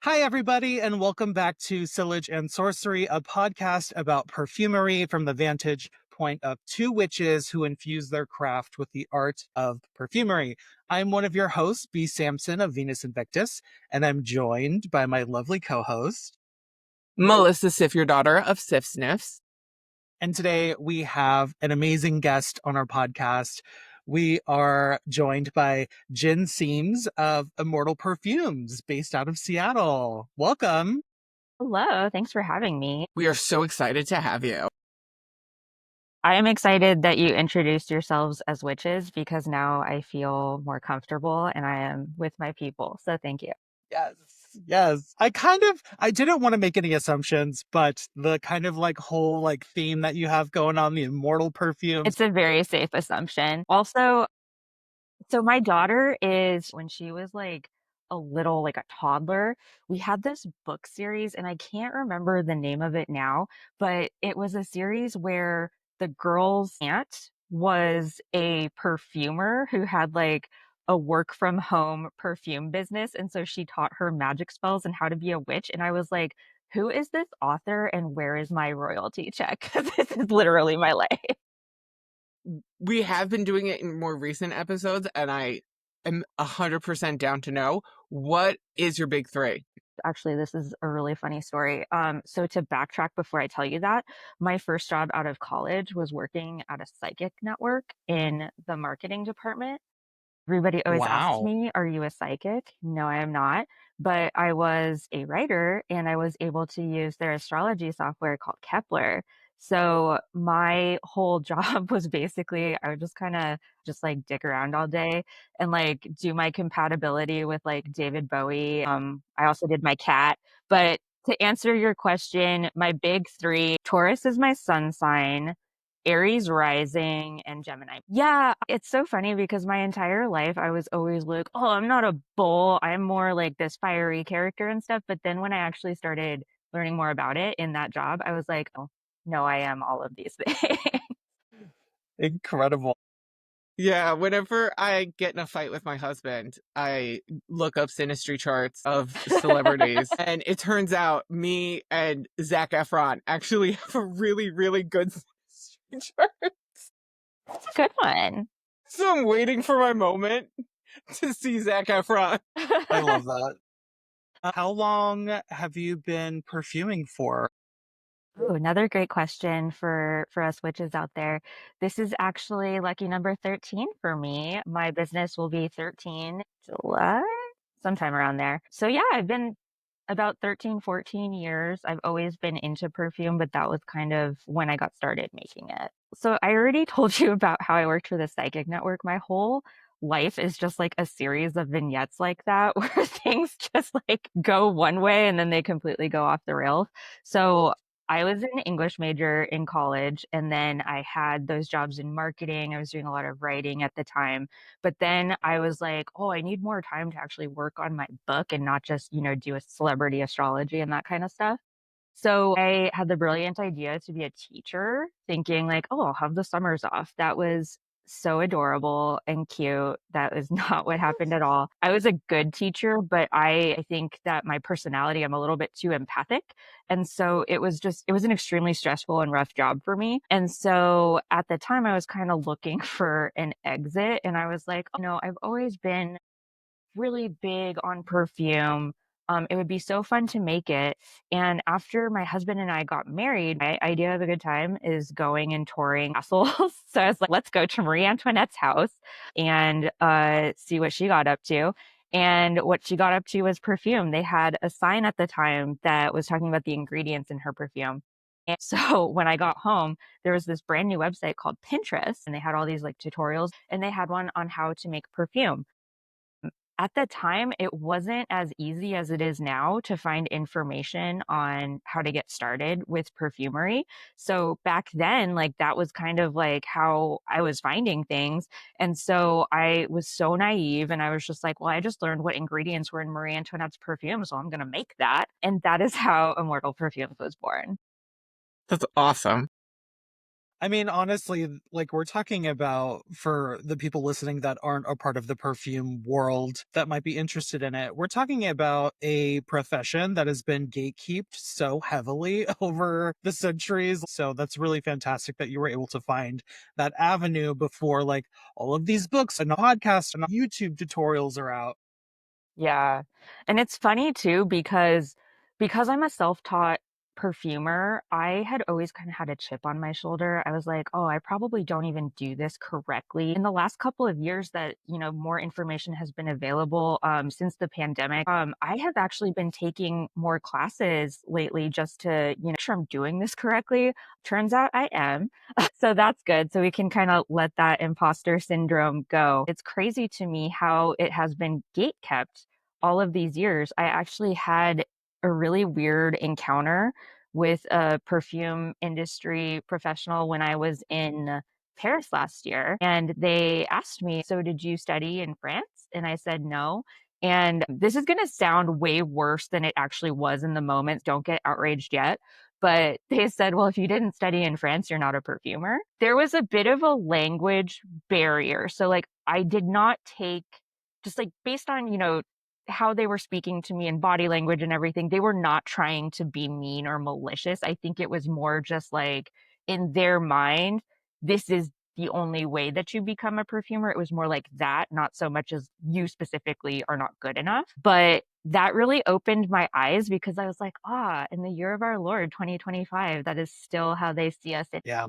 Hi, everybody, and welcome back to Sillage and Sorcery, a podcast about perfumery from the vantage point of two witches who infuse their craft with the art of perfumery. I'm one of your hosts, B. Sampson of Venus Invictus, and I'm joined by my lovely co-host. Melissa Sifjardóttir of Sif Sniffs. And today we have an amazing guest on our podcast. We are joined by Jen Seams of Immortal Perfumes, based out of Seattle. Welcome. Hello, thanks for having me. We are so excited to have you. I am excited that you introduced yourselves as witches because now I feel more comfortable and I am with my people. So thank you. Yes. I didn't want to make any assumptions, but the kind of whole theme that you have going on, the Immortal Perfumes. It's a very safe assumption. Also, so my daughter when she was like a toddler, we had this book series and I can't remember the name of it now, but it was a series where the girl's aunt was a perfumer who had like a work from home perfume business. And so she taught her magic spells and how to be a witch. And I was like, who is this author and where is my royalty check? Because this is literally my life. We have been doing it in more recent episodes, and I am 100% down to know, what is your big three? Actually, this is a really funny story. So to backtrack before I tell you that, my first job out of college was working at a psychic network in the marketing department. Everybody always asks Wow. me, are you a psychic? No, I am not. But I was a writer and I was able to use their astrology software called Kepler. So my whole job was basically, I would just kind of just like dick around all day and like do my compatibility with like David Bowie. I also did my cat. But to answer your question, my big three, Taurus is my sun sign. Aries rising and Gemini. Yeah, it's so funny because my entire life I was always like, oh, I'm not a bull. I'm more like this fiery character and stuff. But then when I actually started learning more about it in that job, I was like, oh, no, I am all of these things. Incredible. Yeah, whenever I get in a fight with my husband, I look up synastry charts of celebrities, and it turns out me and Zac Efron actually have a really, really good synastry chart. That's a good one. So I'm waiting for my moment to see Zac Efron. I love that. How long have you been perfuming for? Ooh, another great question for us witches out there. This is actually lucky number 13 for me. My business will be 13 July, sometime around there. So yeah, I've been about 13, 14 years. I've always been into perfume, but that was kind of when I got started making it. So I already told you about how I worked for the psychic network. My whole life is just like a series of vignettes like that where things just like go one way and then they completely go off the rails. So I was an English major in college, and then I had those jobs in marketing. I was doing a lot of writing at the time. But then I was like, oh, I need more time to actually work on my book and not just, do a celebrity astrology and that kind of stuff. So I had the brilliant idea to be a teacher, thinking like, oh, I'll have the summers off. That was so adorable and cute. That is not what happened at all. I was a good teacher, but I think that my personality, I'm a little bit too empathic. And so it was an extremely stressful and rough job for me. And so at the time I was kind of looking for an exit and I was like, oh, no, I've always been really big on perfume. It would be so fun to make it. And after my husband and I got married, my idea of a good time is going and touring castles. So I was like, let's go to Marie Antoinette's house and see what she got up to. And what she got up to was perfume. They had a sign at the time that was talking about the ingredients in her perfume. And so when I got home, there was this brand new website called Pinterest, and they had all these like tutorials, and they had one on how to make perfume. At the time, it wasn't as easy as it is now to find information on how to get started with perfumery. So back then, like that was kind of like how I was finding things. And so I was so naive and I was just like, well, I just learned what ingredients were in Marie Antoinette's perfume, so I'm going to make that. And that is how Immortal Perfumes was born. That's awesome. I mean, honestly, like we're talking about for the people listening that aren't a part of the perfume world that might be interested in it, we're talking about a profession that has been gatekept so heavily over the centuries. So that's really fantastic that you were able to find that avenue before like all of these books and podcasts and YouTube tutorials are out. Yeah. And it's funny too because I'm a self-taught perfumer, I had always kind of had a chip on my shoulder. I was like, "Oh, I probably don't even do this correctly." In the last couple of years that, more information has been available since the pandemic, I have actually been taking more classes lately just to, make sure I'm doing this correctly. Turns out I am. So that's good. So we can kind of let that imposter syndrome go. It's crazy to me how it has been gate kept all of these years. I actually had a really weird encounter with a perfume industry professional when I was in Paris last year. And they asked me, "So did you study in France?" And I said, "No." And this is going to sound way worse than it actually was in the moment. Don't get outraged yet. But they said, "Well, if you didn't study in France, you're not a perfumer." There was a bit of a language barrier. So, like, I did not take just like based on, how they were speaking to me and body language and everything, they were not trying to be mean or malicious. I think it was more just like in their mind, this is the only way that you become a perfumer. It was more like that, not so much as you specifically are not good enough. But that really opened my eyes because I was like, in the year of our Lord 2025, that is still how they see us. Yeah.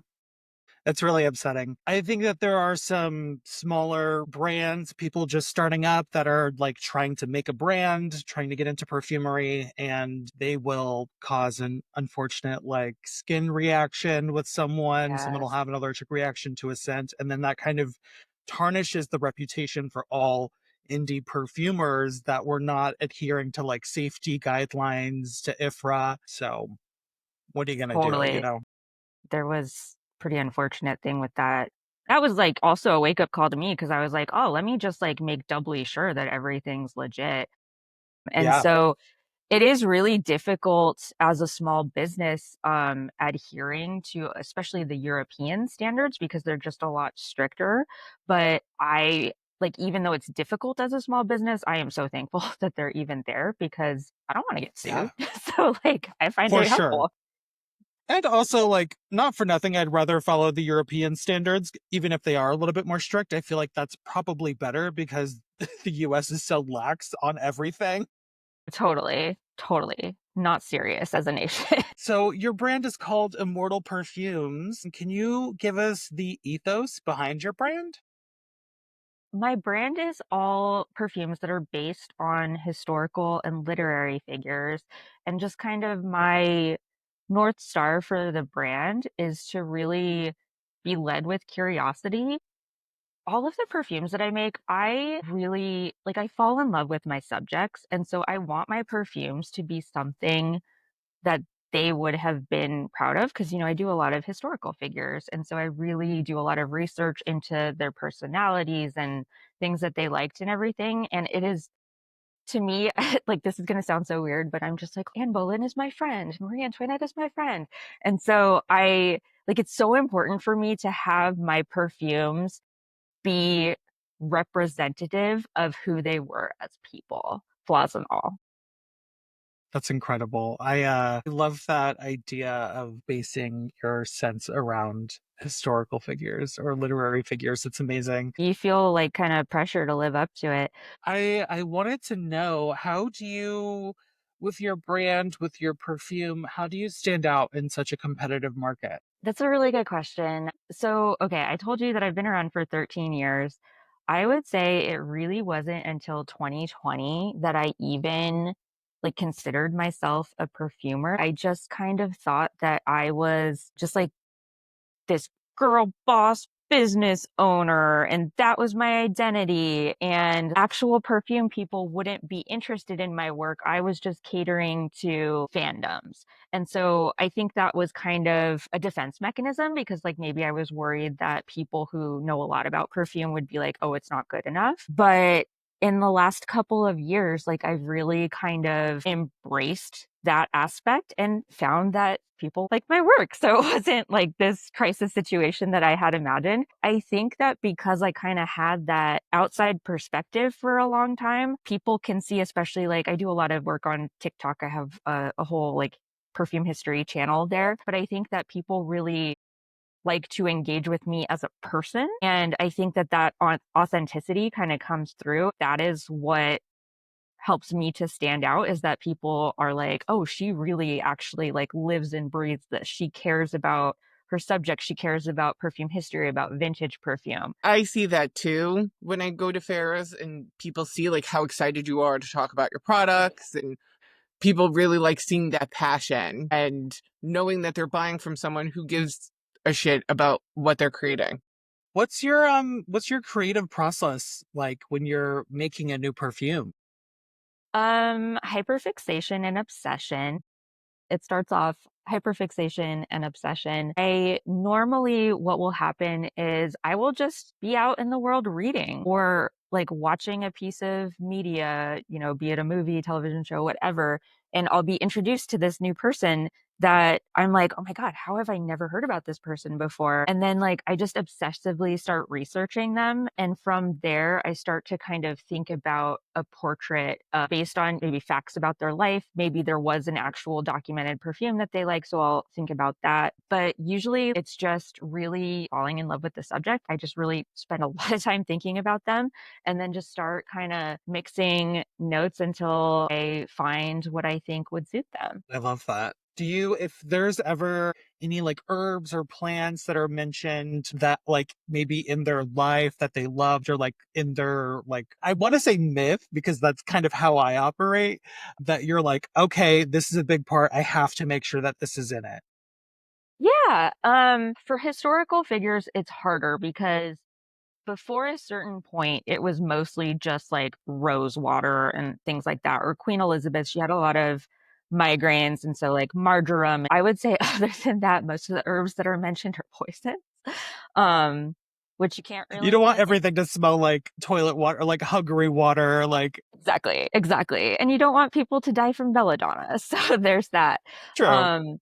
It's really upsetting. I think that there are some smaller brands, people just starting up that are like trying to make a brand, trying to get into perfumery, and they will cause an unfortunate like skin reaction with someone. Someone will Yes, have an allergic reaction to a scent, and then that kind of tarnishes the reputation for all indie perfumers that were not adhering to like safety guidelines to IFRA. So what are you gonna do, you totally. know? There was pretty unfortunate thing with that. That was, like, also a wake-up call to me because I was like, "Oh, let me just, like, make doubly sure that everything's legit." And Yeah, so, it is really difficult as a small business, adhering to especially the European standards because they're just a lot stricter, but even though it's difficult as a small business, I am so thankful that they're even there because I don't wanna get yeah, sued. So, like, I find for it sure. helpful. And also, like, not for nothing, I'd rather follow the European standards, even if they are a little bit more strict. I feel like that's probably better because the US is so lax on everything. Totally, totally. Not serious as a nation. So, your brand is called Immortal Perfumes. Can you give us the ethos behind your brand? My brand is all perfumes that are based on historical and literary figures, and just kind of my North Star for the brand is to really be led with curiosity. All of the perfumes that I make, I really like, I fall in love with my subjects, and so I want my perfumes to be something that they would have been proud of because, I do a lot of historical figures, and so I really do a lot of research into their personalities and things that they liked and everything, and it is to me, like, this is gonna sound so weird, but I'm just like, "Anne Boleyn is my friend, Marie Antoinette is my friend," and so it's so important for me to have my perfumes be representative of who they were as people, flaws and all. That's incredible. I love that idea of basing your sense around historical figures or literary figures. It's amazing. You feel, like, kinda pressure to live up to it. I wanted to know, how do you, with your brand, with your perfume, how do you stand out in such a competitive market? That's a really good question. So, okay, I told you that I've been around for 13 years. I would say it really wasn't until 2020 that I even like considered myself a perfumer. I just kind of thought that I was just like this girl boss business owner and that was my identity and actual perfume people wouldn't be interested in my work. I was just catering to fandoms. And so I think that was kind of a defense mechanism because like maybe I was worried that people who know a lot about perfume would be like, "Oh, it's not good enough." But in the last couple of years, like I've really kind of embraced that aspect and found that people like my work. So it wasn't like this crisis situation that I had imagined. I think that because I kind of had that outside perspective for a long time, people can see, especially like I do a lot of work on TikTok. I have a whole like perfume history channel there, but I think that people really like to engage with me as a person. And I think that authenticity kind of comes through. That is what helps me to stand out, is that people are like, oh, she really actually like lives and breathes this. She cares about her subject. She cares about perfume history, about vintage perfume. I see that too when I go to fairs and people see like how excited you are to talk about your products, and people really like seeing that passion and knowing that they're buying from someone who gives a shit about what they're creating. What's your creative process like when you're making a new perfume? Hyperfixation and obsession. It starts off hyperfixation and obsession. What will happen is I will just be out in the world reading or like watching a piece of media, be it a movie, television show, whatever. And I'll be introduced to this new person that I'm like, oh my God, how have I never heard about this person before? And then like I just obsessively start researching them. And from there, I start to kind of think about a portrait based on maybe facts about their life. Maybe there was an actual documented perfume that they like. So I'll think about that. But usually it's just really falling in love with the subject. I just really spend a lot of time thinking about them and then just start kind of mixing notes until I find what I think would suit them. I love that. If there's ever any like herbs or plants that are mentioned that like maybe in their life that they loved, or like in their like, I want to say myth because that's kind of how I operate, that you're like, okay, this is a big part. I have to make sure that this is in it. Yeah, for historical figures, it's harder because before a certain point, it was mostly just like rose water and things like that. Or Queen Elizabeth, she had a lot of migraines. And so, like marjoram, I would say, other than that, most of the herbs that are mentioned are poisons, um, which you can't You really don't want eat. everything to smell like toilet water or like Hungary water. Like, Exactly, exactly. And you don't want people to die from belladonna. So there's that. true. Um,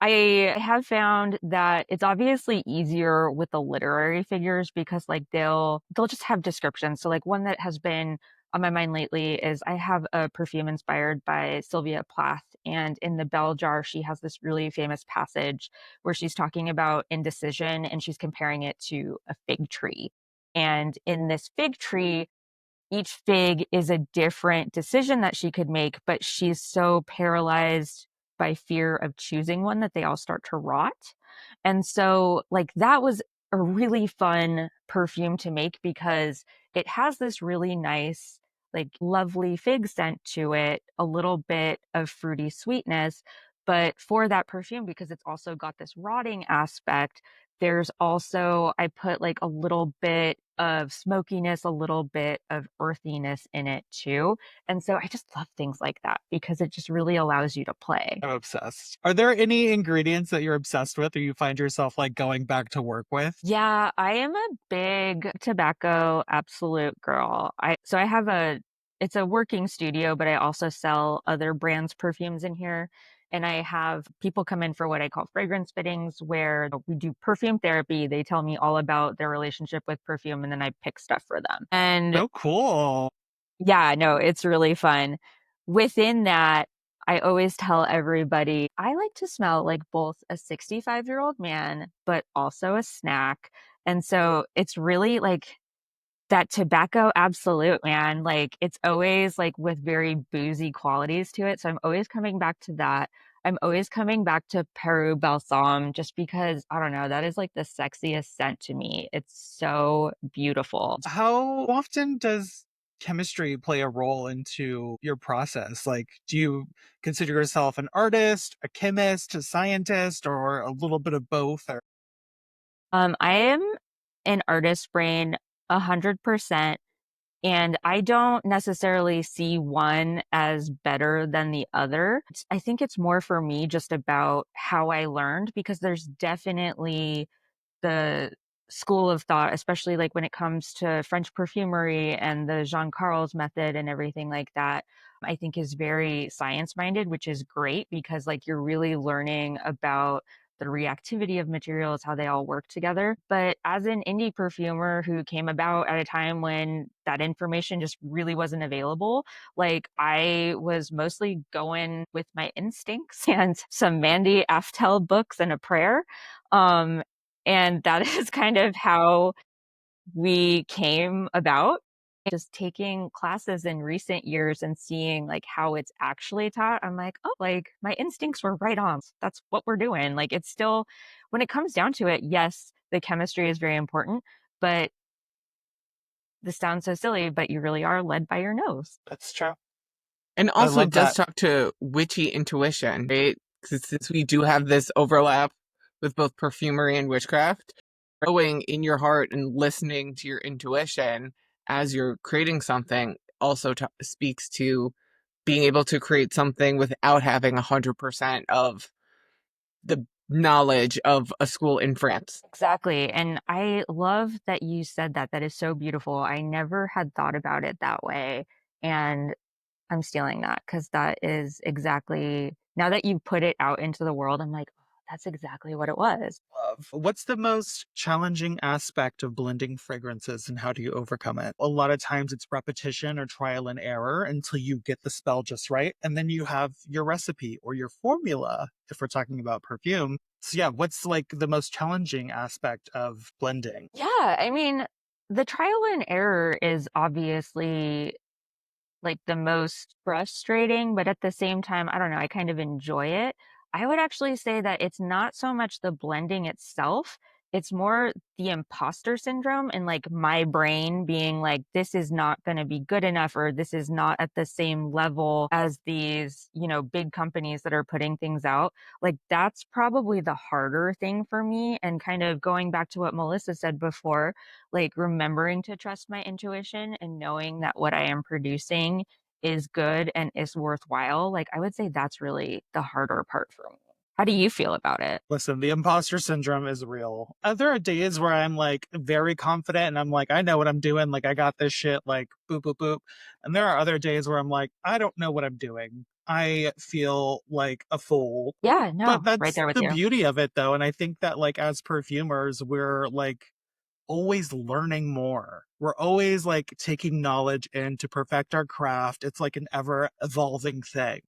I have found that it's obviously easier with the literary figures because like they'll just have descriptions. So like one that has been on my mind lately is I have a perfume inspired by Sylvia Plath, and in the bell jar she has this really famous passage where she's talking about indecision and she's comparing it to a fig tree. And in this fig tree, each fig is a different decision that she could make, but she's so paralyzed by fear of choosing one that they all start to rot. And so, like, that was a really fun perfume to make because it has this really nice, like, lovely fig scent to it, a little bit of fruity sweetness. But for that perfume, because it's also got this rotting aspect, there's also, I put like a little bit of smokiness, a little bit of earthiness in it too. And so I just love things like that because it just really allows you to play. I'm obsessed. Are there any ingredients that you're obsessed with or you find yourself like going back to work with? Yeah, I am a big tobacco absolute girl. I have it's a working studio, but I also sell other brands' perfumes in here. And I have people come in for what I call fragrance fittings, where we do perfume therapy. They tell me all about their relationship with perfume, and then I pick stuff for them. And So cool. yeah, no, it's really fun. Within that, I always tell everybody I like to smell like both a 65-year-old man, but also a snack. And so it's really like that tobacco absolute, man. Like it's always like with very boozy qualities to it. So I'm always coming back to that. I'm always coming back to Peru Balsam just because I don't know, that is like the sexiest scent to me. It's so beautiful. How often does chemistry play a role into your process? Like, do you consider yourself an artist, a chemist, a scientist, or a little bit of both? Or I am an artist brain 100%, and I don't necessarily see one as better than the other. I think it's more for me just about how I learned because there's definitely the school of thought, especially like when it comes to French perfumery and the Jean Carles method and everything like that, I think is very science minded, which is great because like you're really learning about the reactivity of materials, how they all work together. But as an indie perfumer who came about at a time when that information just really wasn't available, like I was mostly going with my instincts and some Mandy Aftel books and a prayer. Um, and that is kind of how we came about. Just taking classes in recent years and seeing like how it's actually taught, I'm like, oh, like my instincts were right on. That's what we're doing. Like it's still, when it comes down to it, yes, the chemistry is very important, but this sounds so silly, but you really are led by your nose. That's true. And I also, love it does that. talk to witchy intuition, right? 'Cause since we do have this overlap with both perfumery and witchcraft, going in your heart and listening to your intuition as you're creating something also speaks to being able to create something without having 100% of the knowledge of a school in France. Exactly. And I love that you said that. That is so beautiful. I never had thought about it that way. And I'm stealing that because that is exactly, now that you put it out into the world, I'm like, oh, that's exactly what it was. Love. What's the most challenging aspect of blending fragrances and how do you overcome it? A lot of times it's repetition or trial and error until you get the spell just right. And then you have your recipe or your formula if we're talking about perfume. So, yeah, what's like the most challenging aspect of blending? Yeah. I mean, the trial and error is obviously like the most frustrating, but at the same time, I don't know, I kind of enjoy it. I would actually say that it's not so much the blending itself, it's more the imposter syndrome and like my brain being like, this is not going to be good enough, or this is not at the same level as these, big companies that are putting things out. Like, that's probably the harder thing for me. And kind of going back to what Melissa said before, like remembering to trust my intuition and knowing that what I am producing is good and is worthwhile. Like I would say that's really the harder part for me. How do you feel about it? Listen, the imposter syndrome is real. There are days where I'm like very confident and I'm like, I know what I'm doing. Like, I got this shit, like, boop, boop, boop. And there are other days where I'm like, I don't know what I'm doing. I feel like a fool. Yeah, But no, right that's there with the you. beauty of it, though. And I think that, like, as perfumers, we're like always learning more. We're always like taking knowledge in to perfect our craft. It's like an ever evolving thing.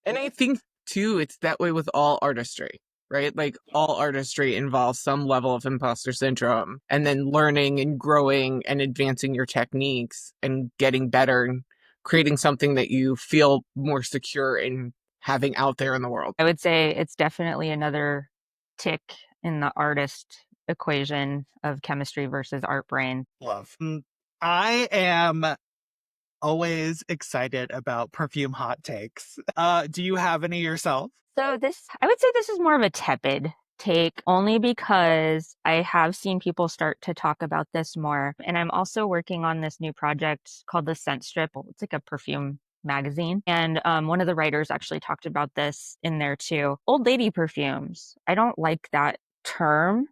And I think, too, it's that way with all artistry, right? Like, all artistry involves some level of imposter syndrome, and then learning and growing and advancing your techniques and getting better and creating something that you feel more secure in having out there in the world. I would say it's definitely another tick in the artist equation of chemistry versus art brain. Love. I am always excited about perfume hot takes. Do you have any yourself? So this, I would say this is more of a tepid take only because I have seen people start to talk about this more. And I'm also working on this new project called the Scent Strip. It's like a perfume magazine. And one of the writers actually talked about this in there too. Old lady perfumes. I don't like that term.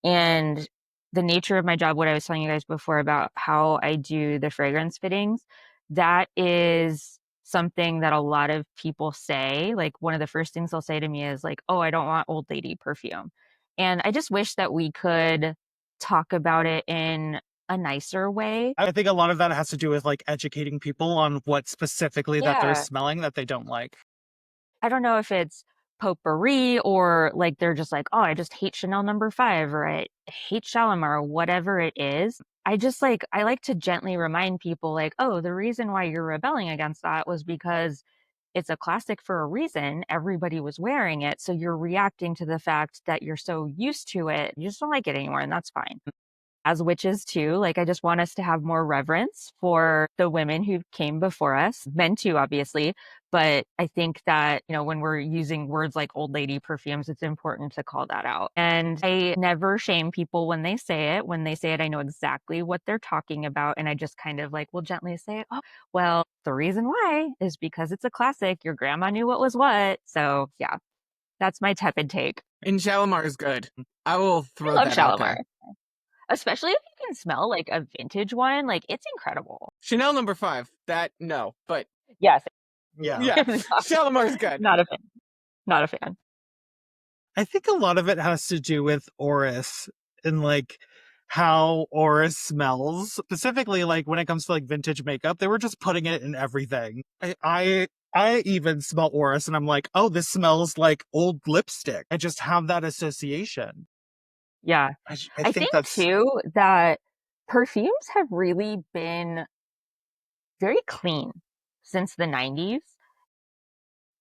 And the nature of my job, what I was telling you guys before about how I do the fragrance fittings, that is something that a lot of people say. Like one of the first things they'll say to me is like, "Oh, I don't want old lady perfume." And I just wish that we could talk about it in a nicer way. I think a lot of that has to do with like educating people on what specifically that they're Yeah. smelling that they don't like. I don't know if it's potpourri or like they're just like, "Oh, I just hate Chanel number 5 or I hate Shalimar," or whatever it is. I like to gently remind people like, "Oh, the reason why you're rebelling against that was because it's a classic for a reason. Everybody was wearing it. So you're reacting to the fact that you're so used to it. You just don't like it anymore. And that's fine." As witches too, like I just want us to have more reverence for the women who came before us, men too, obviously. But I think that, when we're using words like old lady perfumes, it's important to call that out. And I never shame people when they say it. When they say it, I know exactly what they're talking about. And I just kind of like will gently say, "Oh, well, the reason why is because it's a classic. Your grandma knew what was what." So yeah, that's my tepid take. And Shalimar is good. I will I throw love that out Shalimar, there. especially if you can smell like a vintage one. Like, it's incredible. Chanel number 5. That, no. But Yes, Yeah. yeah, Shalimar's good. not a fan. Not a fan. I think a lot of it has to do with Oris and like how Oris smells. Specifically, like when it comes to like vintage makeup, they were just putting it in everything. I even smell Oris and I'm like, oh, this smells like old lipstick. I just have that association. Yeah. I I think think that's too that perfumes have really been very clean since the 90s.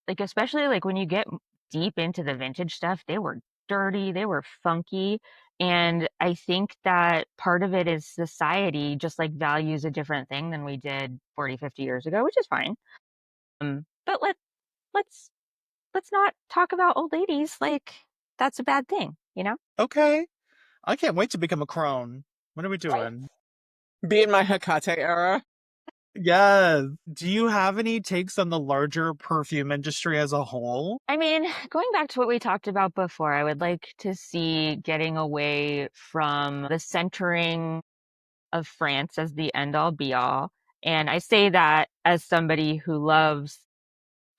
Like, especially like when you get deep into the vintage stuff, they were dirty, they were funky. And I think that part of it is society just like values a different thing than we did 40, 50 years ago, which is fine. But let's let's not talk about old ladies like that's a bad thing, you know? okay. I can't wait to become a crone. What are we Right. doing? Be in my Hecate era. Yes. Do you have any takes on the larger perfume industry as a whole? I mean, going back to what we talked about before, I would like to see getting away from the centering of France as the end all be all. And I say that as somebody who loves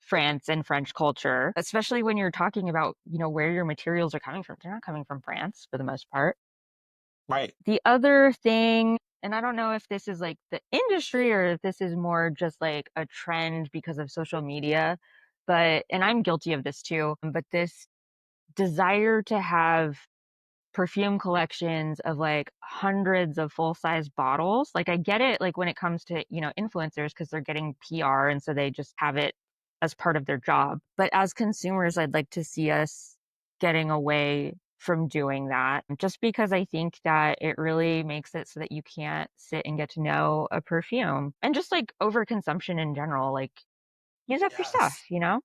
France and French culture, especially when you're talking about, where your materials are coming from. They're not coming from France for the most part. Right. The other thing, and I don't know if this is like the industry or if this is more just like a trend because of social media, and I'm guilty of this too, but this desire to have perfume collections of like hundreds of full size bottles. Like, I get it, like when it comes to, influencers, because they're getting PR. And so they just have it as part of their job. But as consumers, I'd like to see us getting away from doing that, just because I think that it really makes it so that you can't sit and get to know a perfume, and just like overconsumption in general. Like, use up your stuff, Yes.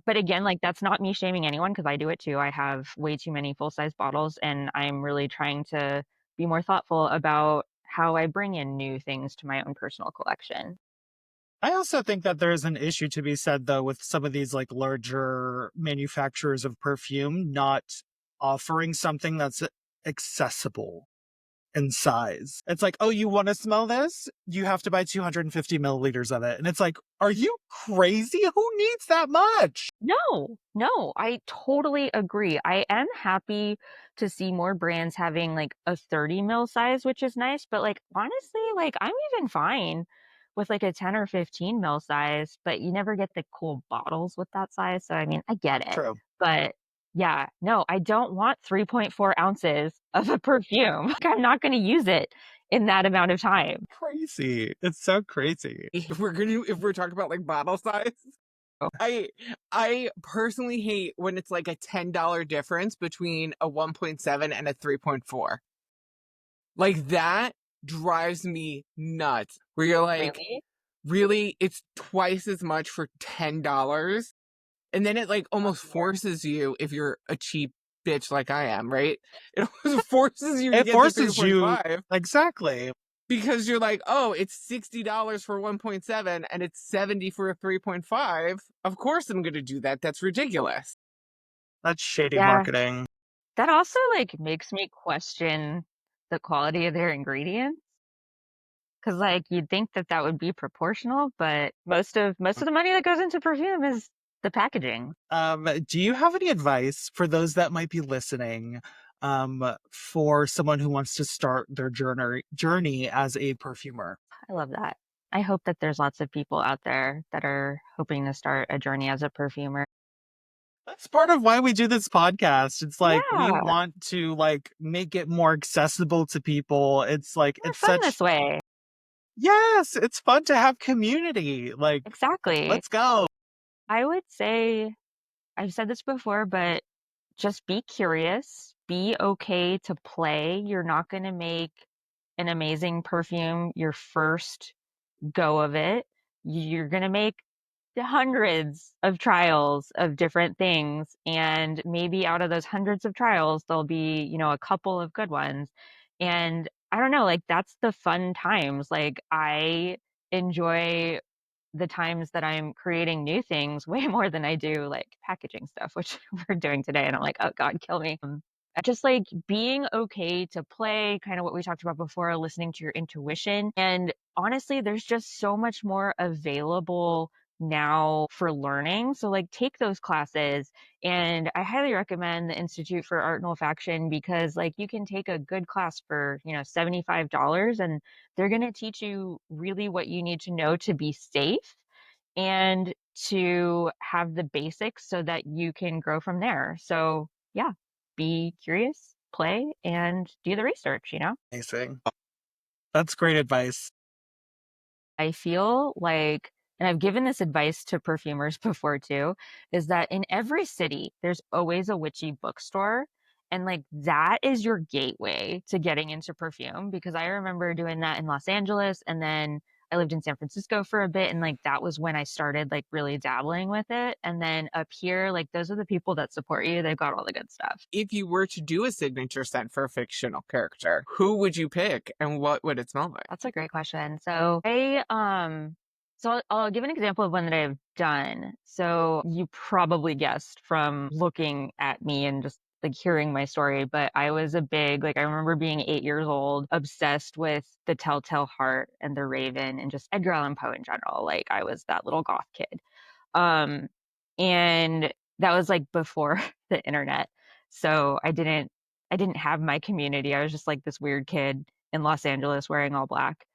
but again, like, that's not me shaming anyone because I do it too. I have way too many full size bottles, and I'm really trying to be more thoughtful about how I bring in new things to my own personal collection. I also think that there's an issue to be said, though, with some of these like larger manufacturers of perfume not offering something that's accessible in size. It's like, oh, you want to smell this? You have to buy 250 milliliters of it. And it's like, are you crazy? Who needs that much? No, no, I totally agree. I am happy to see more brands having like a 30 mil size, which is nice. But like, honestly, like, I'm even fine with like a 10 or 15 mil size, but you never get the cool bottles with that size. So, I mean, I get it. True. But yeah, no, I don't want 3.4 ounces of a perfume. Like, I'm not going to use it in that amount of time. Crazy. It's so crazy. If we're talking about like bottle size, I personally hate when it's like a $10 difference between a 1.7 and a 3.4. Like, that drives me nuts. Where you're like, Really? really, it's twice as much for $10? And then it like almost forces you, if you're a cheap bitch like I am, right? It almost forces you to It get the forces you 3.5 exactly. because you're like, oh, it's $60 for 1.7 and it's 70 for a 3.5. Of course I'm going to do that. That's ridiculous. That's shady Yeah. marketing. That also like makes me question the quality of their ingredients. Cause like you'd think that that would be proportional, but most of the money that goes into perfume is the packaging. Do you have any advice for those that might be listening, for someone who wants to start their journey as a perfumer? I love that. I hope that there's lots of people out there that are hoping to start a journey as a perfumer. That's part of why we do this podcast. It's like we Yeah, want to like make it more accessible to people. It's like more it's fun such this way. yes, it's fun to have community. Like Exactly. let's go. I would say I've said this before, but just be curious, be okay to play. You're not going to make an amazing perfume your first go of it. You're going to make hundreds of trials of different things. And maybe out of those hundreds of trials, there'll be, a couple of good ones. And I don't know, like, that's the fun times. Like, I enjoy the times that I'm creating new things way more than I do like packaging stuff, which we're doing today. And I'm like, oh God, kill me. Just like being okay to play, kind of what we talked about before, listening to your intuition. And honestly, there's just so much more available now for learning. So like take those classes, and I highly recommend the Institute for Art and Olfaction, because like you can take a good class for, $75, and they're going to teach you really what you need to know to be safe and to have the basics so that you can grow from there. So, yeah, be curious, play, and do the research. Amazing. That's great advice. I feel like, and I've given this advice to perfumers before too, is that in every city, there's always a witchy bookstore. And like that is your gateway to getting into perfume, because I remember doing that in Los Angeles, and then I lived in San Francisco for a bit. And like that was when I started like really dabbling with it. And then up here, like those are the people that support you. They've got all the good stuff. If you were to do a signature scent for a fictional character, who would you pick and what would it smell like? That's a great question. So I'll give an example of one that I've done. So you probably guessed from looking at me and just like hearing my story, but I was a big, like I remember being 8 years old, obsessed with the Telltale Heart and the Raven and just Edgar Allan Poe in general. Like I was that little goth kid. Um, and that was like before the internet. So I didn't have my community. I was just like this weird kid in Los Angeles wearing all black.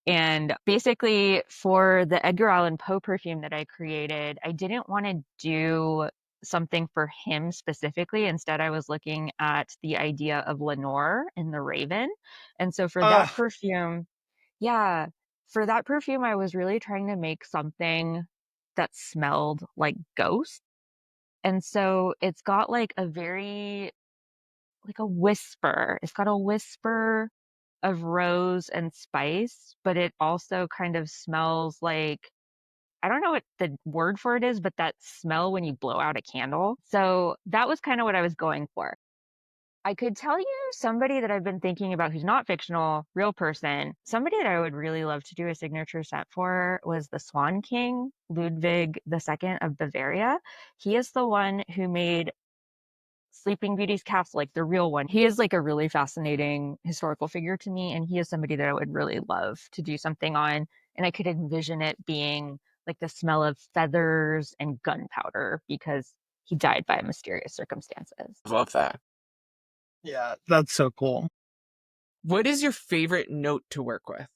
And basically, for the Edgar Allan Poe perfume that I created, I didn't want to do something for him specifically. Instead, I was looking at the idea of Lenore in The Raven. And so for that Ugh. perfume, yeah, for that perfume, I was really trying to make something that smelled like ghosts. And so it's got like a very, like a whisper. It's got a whisper of rose and spice, but it also kind of smells like, I don't know what the word for it is, but that smell when you blow out a candle. So that was kind of what I was going for. I could tell you somebody that I've been thinking about who's not fictional, real person. Somebody that I would really love to do a signature scent for was the Swan King, Ludwig II of Bavaria. He is the one who made Sleeping Beauty's castle, like the real one. He is like a really fascinating historical figure to me, and he is somebody that I would really love to do something on. And I could envision it being like the smell of feathers and gunpowder, because he died by mysterious circumstances. Love that. Yeah, that's so cool. What is your favorite note to work with?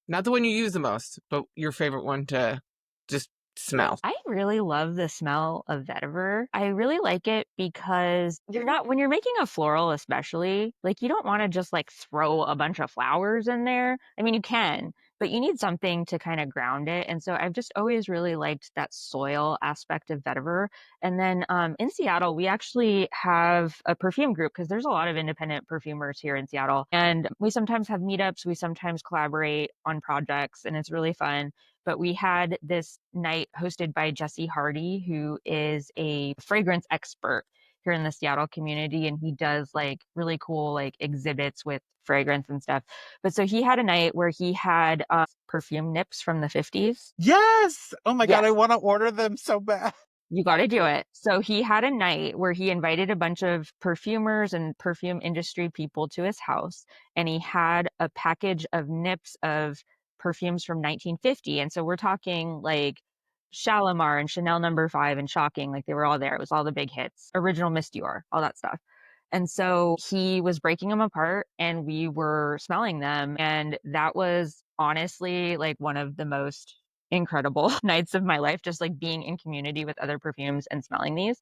Not the one you use the most, but your favorite one to just smell. I really love the smell of vetiver. I really like it because when you're making a floral, especially, like you don't want to just like throw a bunch of flowers in there. I mean, you can, but you need something to kind of ground it. And so I've just always really liked that soil aspect of vetiver. And then in Seattle, we actually have a perfume group, because there's a lot of independent perfumers here in Seattle. And we sometimes have meetups, we sometimes collaborate on projects, and it's really fun. But we had this night hosted by Jesse Hardy, who is a fragrance expert here in the Seattle community. And he does like really cool like exhibits with fragrance and stuff. But so he had a night where he had perfume nips from the 50s. Yes. Oh my God, I Yes. want to order them so bad. You got to do it. So he had a night where he invited a bunch of perfumers and perfume industry people to his house, and he had a package of nips of perfumes from 1950. And so we're talking like Shalimar and Chanel Number 5 and Shocking, like they were all there. It was all the big hits, Original Miss Dior, all that stuff. And so he was breaking them apart and we were smelling them. And that was honestly like one of the most incredible nights of my life, just like being in community with other perfumes and smelling these.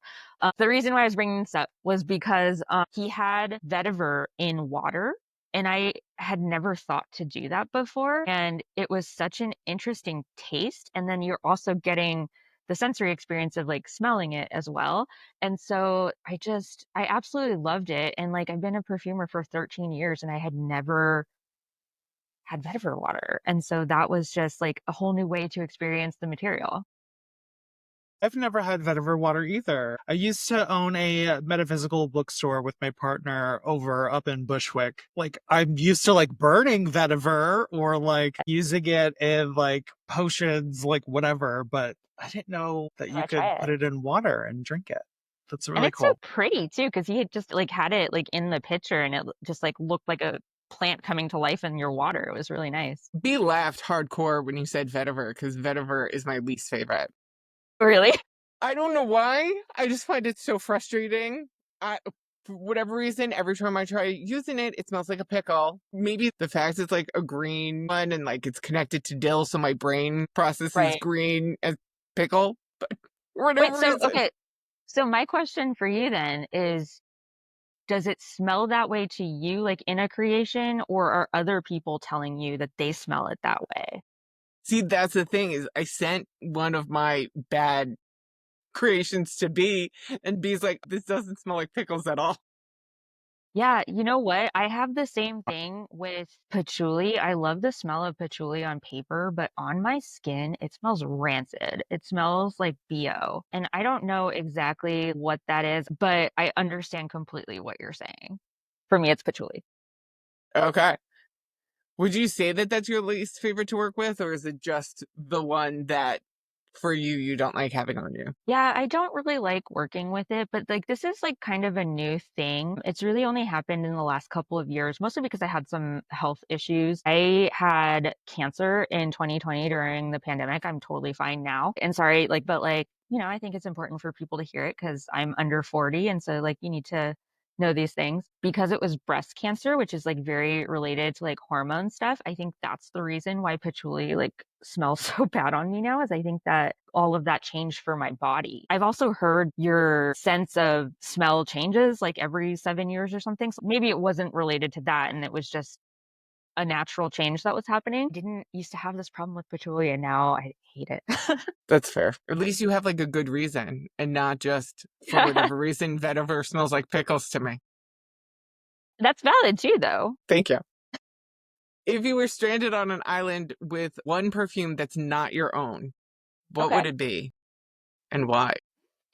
The reason why I was bringing this up was because he had vetiver in water, and I had never thought to do that before. And it was such an interesting taste. And then you're also getting the sensory experience of like smelling it as well. And so I absolutely loved it. And like I've been a perfumer for 13 years and I had never had vetiver water. And so that was just like a whole new way to experience the material. I've never had vetiver water either. I used to own a metaphysical bookstore with my partner over up in Bushwick. Like, I'm used to like burning vetiver or like using it in like potions, like whatever, but I didn't know that I'm you gonna could try put it. it in water and drink it. That's And really it's so cool. pretty too, because he had just like had it like in the picture and it just like looked like a plant coming to life in your water. It was really nice. B laughed hardcore when you said vetiver because vetiver is my least favorite. Really? I don't know why. I just find it so frustrating. For whatever reason, every time I try using it, it smells like a pickle. Maybe the fact it's like a green one and like it's connected to dill, so my brain processes Right. green as pickle. But for Wait, whatever so reason, okay. So my question for you then is, does it smell that way to you, like in a creation, or are other people telling you that they smell it that way? see, that's the thing is I sent one of my bad creations to B, and B's like, this doesn't smell like pickles at all. Yeah, you know what? I have the same thing with patchouli. I love the smell of patchouli on paper, but on my skin, it smells rancid. It smells like BO. And I don't know exactly what that is, but I understand completely what you're saying. For me, it's patchouli. Okay. Would you say that that's your least favorite to work with, or is it just the one that for you don't like having on you? Yeah, I don't really like working with it, but like this is like kind of a new thing. It's really only happened in the last couple of years, mostly because I had some health issues. I had cancer in 2020 during the pandemic. I'm totally fine now. And sorry, like, but like, I think it's important for people to hear it because I'm under 40. And so like you need to know these things because it was breast cancer, which is like very related to like hormone stuff. I think that's the reason why patchouli like smells so bad on me now is I think that all of that changed for my body. I've also heard your sense of smell changes like every 7 years or something. So maybe it wasn't related to that and it was just a natural change that was happening. Didn't used to have this problem with patchouli and now I hate it. That's fair. At least you have like a good reason and not just for whatever reason vetiver smells like pickles to me. That's valid too, though. Thank you. If you were stranded on an island with one perfume that's not your own, what Okay. would it be and why?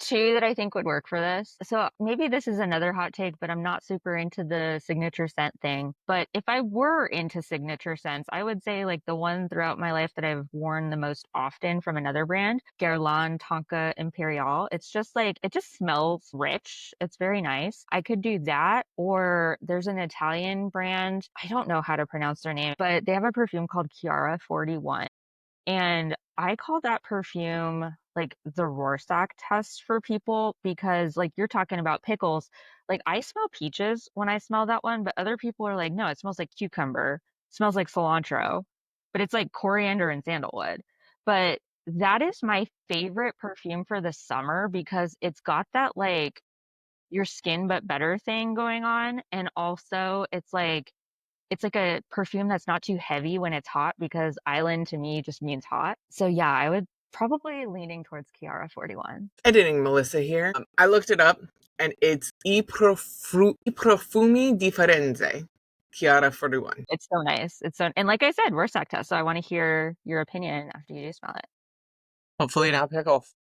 Two that I think would work for this. So maybe this is another hot take, but I'm not super into the signature scent thing. But if I were into signature scents, I would say like the one throughout my life that I've worn the most often from another brand, Guerlain Tonka Imperial. It's just like, it just smells rich. It's very nice. I could do that. Or there's an Italian brand. I don't know how to pronounce their name, but they have a perfume called Chiara 41. And I call that perfume like the Rorschach test for people because, like, you're talking about pickles. Like, I smell peaches when I smell that one, but other people are like, no, it smells like cucumber, it smells like cilantro, but it's like coriander and sandalwood. But that is my favorite perfume for the summer because it's got that like your skin but better thing going on. And also, it's like a perfume that's not too heavy when it's hot because island to me just means hot. So yeah, I would probably leaning towards Chiara 41. Editing Melissa here. I looked it up and it's I profumi di Firenze, Chiara 41. It's so nice. And like I said, we're secta, so I want to hear your opinion after you do smell it. Hopefully not pickles.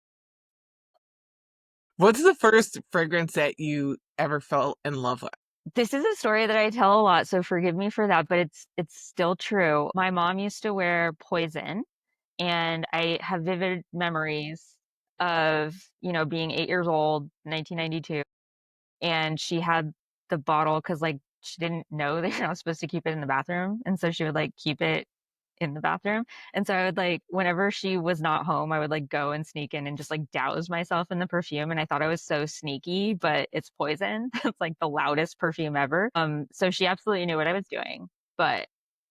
What's the first fragrance that you ever fell in love with? This is a story that I tell a lot, so forgive me for that, but it's still true. My mom used to wear Poison, and I have vivid memories of, being 8 years old, 1992. And she had the bottle because like she didn't know that you're not supposed to keep it in the bathroom, and so she would like keep it in the bathroom. And so I would like whenever she was not home, I would like go and sneak in and just like douse myself in the perfume. And I thought I was so sneaky, but it's Poison. It's like the loudest perfume ever. So she absolutely knew what I was doing. But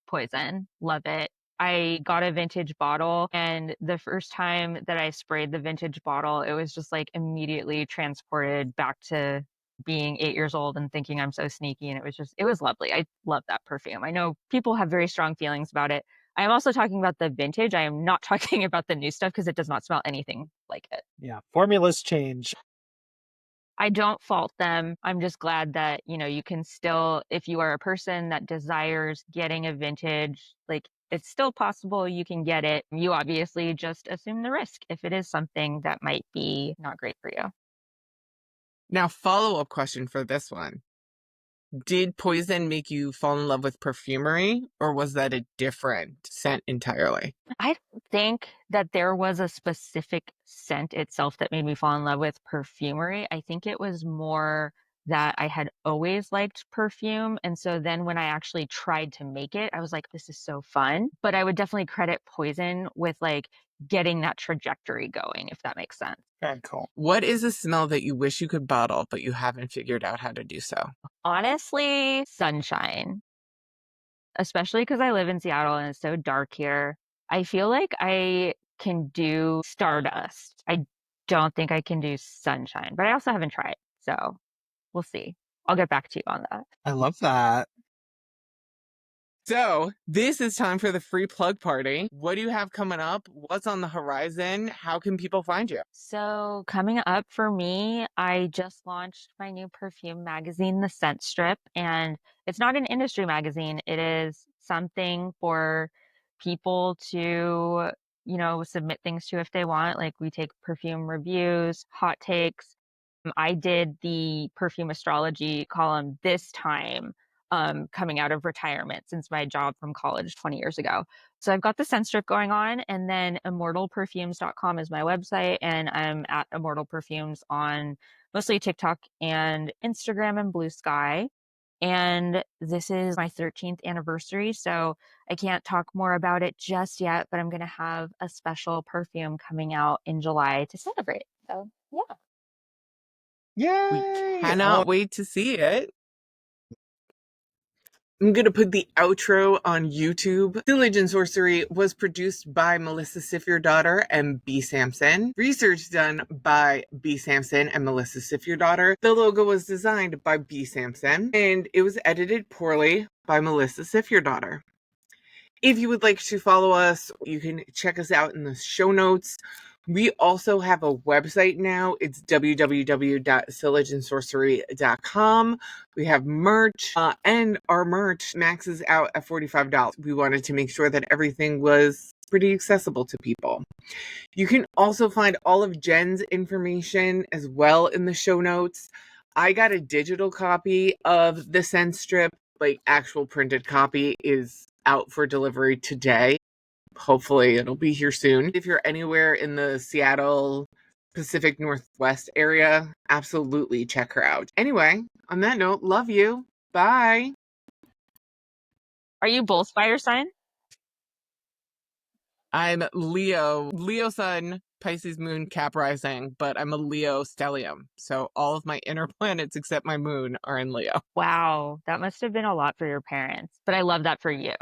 Poison, love it. I got a vintage bottle, and the first time that I sprayed the vintage bottle, it was just like immediately transported back to being 8 years old and thinking I'm so sneaky. And it was lovely. I love that perfume. I know people have very strong feelings about it. I am also talking about the vintage. I am not talking about the new stuff because it does not smell anything like it. Yeah, formulas change. I don't fault them. I'm just glad that, you can still, if you are a person that desires getting a vintage, like it's still possible you can get it. You obviously just assume the risk if it is something that might be not great for you. Now, follow-up question for this one. Did poison make you fall in love with perfumery, or was that a different scent entirely? I don't think that there was a specific scent itself that made me fall in love with perfumery. I think it was more that I had always liked perfume. And so then when I actually tried to make it, I was like, this is so fun. But I would definitely credit poison with like getting that trajectory going, if that makes sense. Very cool. What is a smell that you wish you could bottle, but you haven't figured out how to do so? Honestly, sunshine, especially because I live in Seattle and it's so dark here. I feel like I can do stardust. I don't think I can do sunshine, but I also haven't tried. So we'll see. I'll get back to you on that. I love that. So, this is time for the free plug party. What do you have coming up? What's on the horizon? How can people find you? So, coming up for me, I just launched my new perfume magazine, The Scent Strip, and it's not an industry magazine. It is something for people to, submit things to if they want. Like, we take perfume reviews, hot takes. I did the perfume astrology column this time, coming out of retirement since my job from college 20 years ago. So I've got the scent strip going on, and then immortalperfumes.com is my website, and I'm at Immortal Perfumes on mostly TikTok and Instagram and Blue Sky. And this is my 13th anniversary, so I can't talk more about it just yet, but I'm going to have a special perfume coming out in July to celebrate. So, yeah. Yay! We cannot wait to see it. I'm going to put the outro on YouTube. Sillage and Sorcery was produced by Melissa Sifjardóttir and B. Sampson. Research done by B. Sampson and Melissa Sifjardóttir. The logo was designed by B. Sampson, and it was edited poorly by Melissa Sifjardóttir. If you would like to follow us, you can check us out in the show notes. We also have a website now. It's www.sillageandsorcery.com. We have merch, and our merch maxes out at $45. We wanted to make sure that everything was pretty accessible to people. You can also find all of Jen's information as well in the show notes. I got a digital copy of the scent strip, like actual printed copy is out for delivery today. Hopefully it'll be here soon. If you're anywhere in the Seattle Pacific Northwest area, absolutely check her out. Anyway, on that note, love you. Bye. Are you both fire sign? I'm Leo sun, Pisces moon, Cap rising, but I'm a Leo stellium. So all of my inner planets except my moon are in Leo. Wow, that must have been a lot for your parents, but I love that for you.